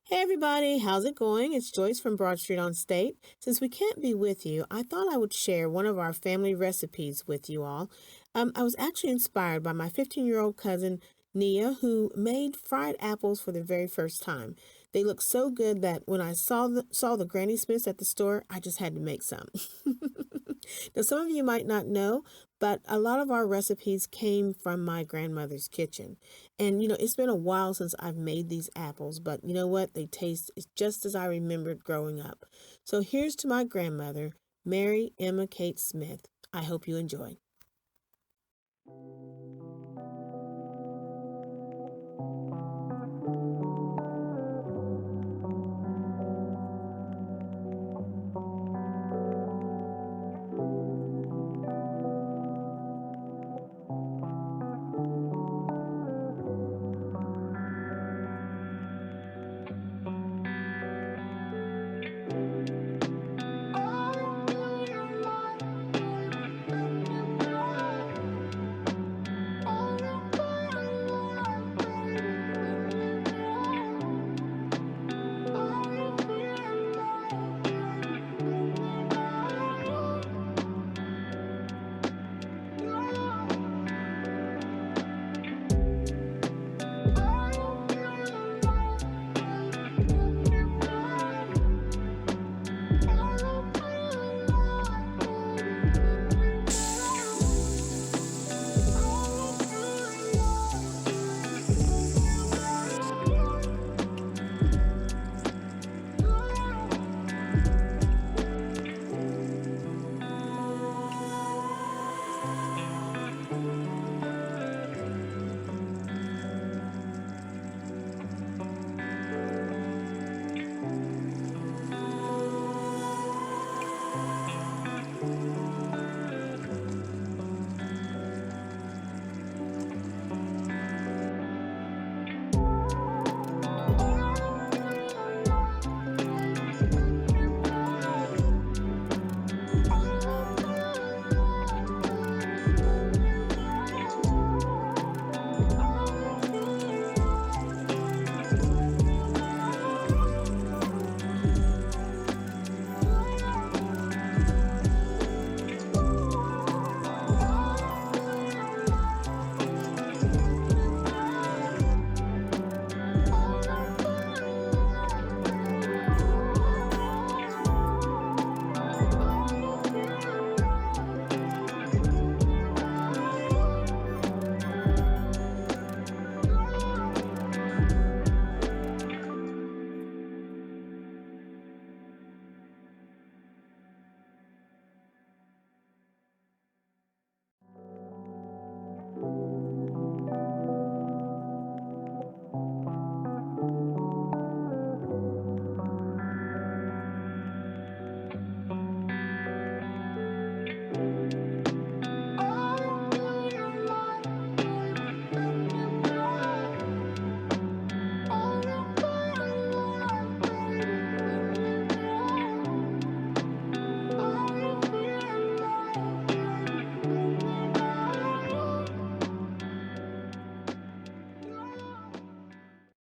Hey everybody, how's it going? It's Joyce from Broad Street on State. Since we can't be with you, I thought I would share one of our family recipes with you all. I was actually inspired by my 15-year-old cousin Nia, who made fried apples for the very first time. They looked so good that when I saw the Granny Smiths at the store, I just had to make some. Now, some of you might not know, but a lot of our recipes came from my grandmother's kitchen. And it's been a while since I've made these apples, but you know what? They taste just as I remembered growing up. So here's to my grandmother, Mary Emma Kate Smith. I hope you enjoy.